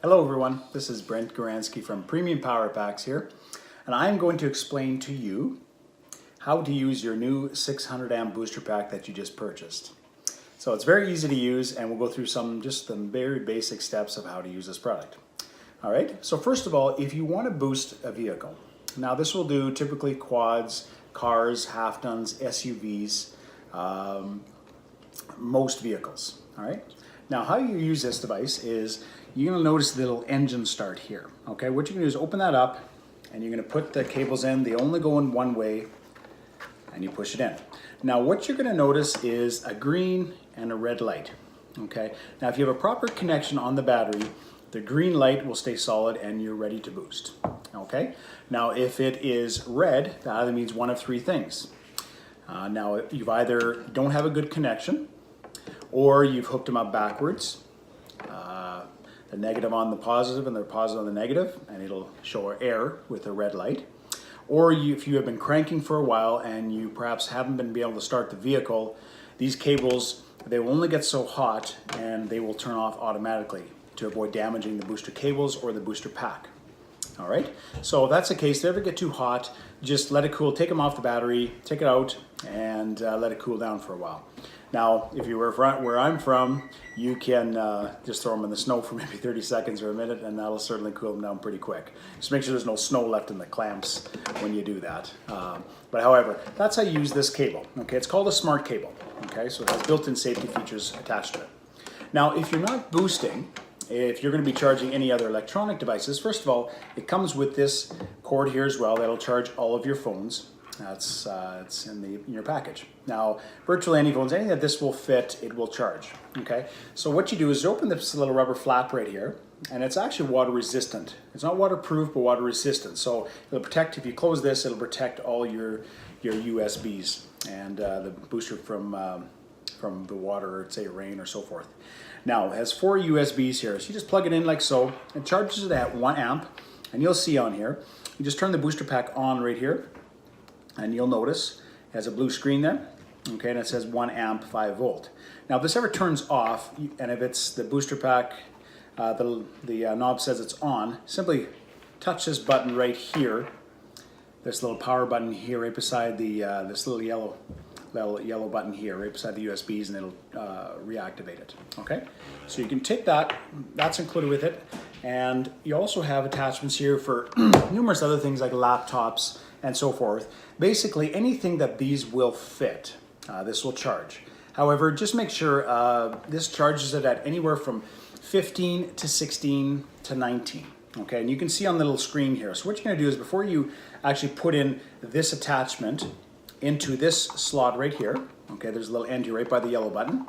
Hello everyone, this is Brent Goransky from Premium Power Packs here, and I'm going to explain to you how to use your new 600 amp booster pack that you just purchased. So it's very easy to use, and we'll go through just the very basic steps of how to use this product. All right, so first of all, if you want to boost a vehicle, now this will do typically quads, cars, half tons, SUVs, most vehicles. All right, now how you use this device is you're going to notice the little engine start here. Okay, what you're going to do is open that up, and you're going to put the cables in. They only go in one way, and you push it in. Now what you're going to notice is a green and a red light. Okay, now if you have a proper connection on the battery, the green light will stay solid and you're ready to boost. Okay, now if it is red, that either means one of three things. Now you've either don't have a good connection, or you've hooked them up backwards, the negative on the positive and the positive on the negative, and it'll show an error with a red light. Or if you have been cranking for a while and you perhaps haven't been able to start the vehicle, these cables, they will only get so hot and they will turn off automatically to avoid damaging the booster cables or the booster pack. All right, so if that's the case, if they ever get too hot, just let it cool, take them off the battery, take it out, and let it cool down for a while. Now, if you were where I'm from, you can just throw them in the snow for maybe 30 seconds or a minute, and that'll certainly cool them down pretty quick. Just make sure there's no snow left in the clamps when you do that. But however, that's how you use this cable. Okay, it's called a smart cable. Okay, so it has built-in safety features attached to it. Now, if you're not boosting, if you're going to be charging any other electronic devices, first of all, it comes with this cord here as well that'll charge all of your phones. That's it's in your package. Now, virtually any phones, anything that this will fit, it will charge. Okay, so what you do is open this little rubber flap right here, and it's actually water resistant. It's not waterproof, but water resistant. So it'll protect. If you close this, it'll protect all your USBs and the booster from the water, or say rain or so forth. Now it has 4 USBs here, so you just plug it in like so. It charges it at 1 amp, and you'll see on here, you just turn the booster pack on right here, and you'll notice it has a blue screen there, okay, and it says 1 amp 5 volt. Now if this ever turns off, and if it's the booster pack, the knob says it's on, simply touch this button right here, this little power button here right beside the this little yellow button here right beside the USBs, and it'll reactivate it. Okay, so you can take that's included with it, and you also have attachments here for numerous other things like laptops and so forth. Basically anything that these will fit, this will charge. However, just make sure this charges it at anywhere from 15 to 16 to 19. Okay, and you can see on the little screen here. So what you're going to do is, before you actually put in this attachment into this slot right here, okay, there's a little end here right by the yellow button.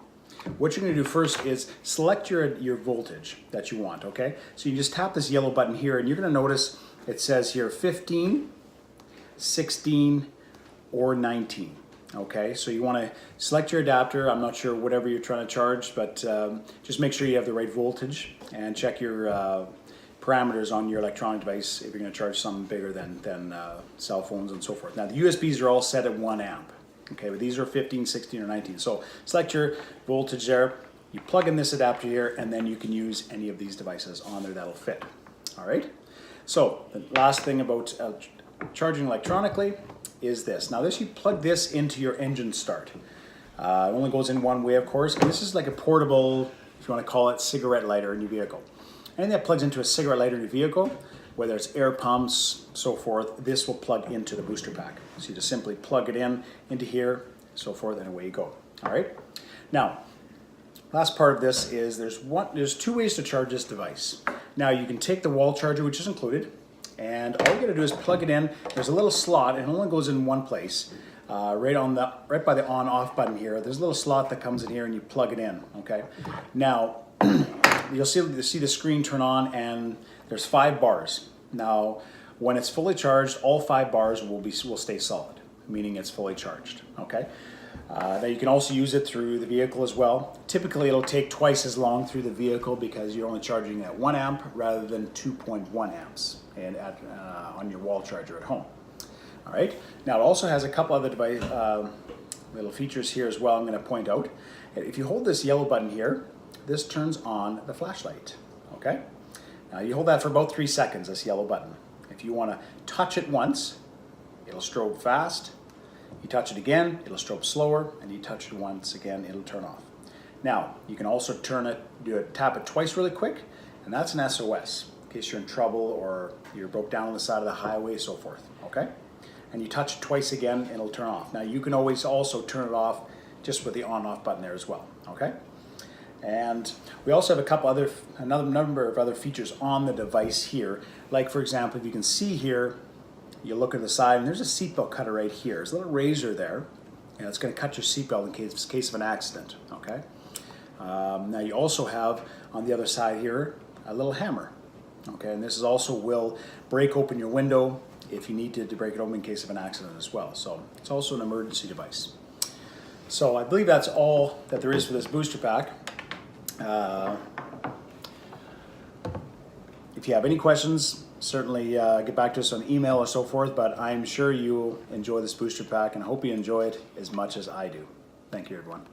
What you're going to do first is select your voltage that you want. Okay, so you just tap this yellow button here, and you're going to notice it says here 15, 16, or 19. Okay, so you want to select your adapter. I'm not sure whatever you're trying to charge, but just make sure you have the right voltage, and check your parameters on your electronic device if you're going to charge something bigger than cell phones and so forth. Now the USBs are all set at 1 amp. Okay, but these are 15, 16, or 19. So select your voltage there. You plug in this adapter here, and then you can use any of these devices on there that'll fit. All right. So the last thing about charging electronically is this. Now this, you plug this into your engine start. It only goes in one way, of course. And this is like a portable, if you want to call it, cigarette lighter in your vehicle. Anything that plugs into a cigarette lighter in your vehicle, whether it's air pumps, so forth, this will plug into the booster pack. So you just simply plug it into here, so forth, and away you go. All right. Now, last part of this is there's 2 ways to charge this device. Now you can take the wall charger, which is included, and all you got to do is plug it in. There's a little slot, and it only goes in one place, right by the on/off button here. There's a little slot that comes in here, and you plug it in. Okay. Now you'll see the screen turn on, and there's 5 bars. Now, when it's fully charged, all 5 bars will stay solid, meaning it's fully charged. Okay. Now you can also use it through the vehicle as well. Typically, it'll take twice as long through the vehicle because you're only charging at 1 amp rather than 2.1 amps and on your wall charger at home. All right. Now it also has a couple other little features here as well. I'm going to point out. If you hold this yellow button here, this turns on the flashlight. Okay. Now you hold that for about 3 seconds, this yellow button. If you want to touch it once, it'll strobe fast. You touch it again, it'll strobe slower, and you touch it once again, it'll turn off. Now, you can also tap it twice really quick, and that's an SOS, in case you're in trouble or you're broke down on the side of the highway, so forth, okay? And you touch it twice again, and it'll turn off. Now, you can always also turn it off just with the on-off button there as well, okay? And we also have another number of other features on the device here. Like, for example, if you can see here, you look at the side, and there's a seatbelt cutter right here. There's a little razor there, and it's going to cut your seatbelt in case of an accident, okay? Now you also have on the other side here a little hammer, okay? And this is also will break open your window if you need to break it open in case of an accident as well. So it's also an emergency device. So I believe that's all that there is for this booster pack. If you have any questions, certainly get back to us on email or so forth, but I'm sure you'll enjoy this booster pack and I hope you enjoy it as much as I do. Thank you, everyone.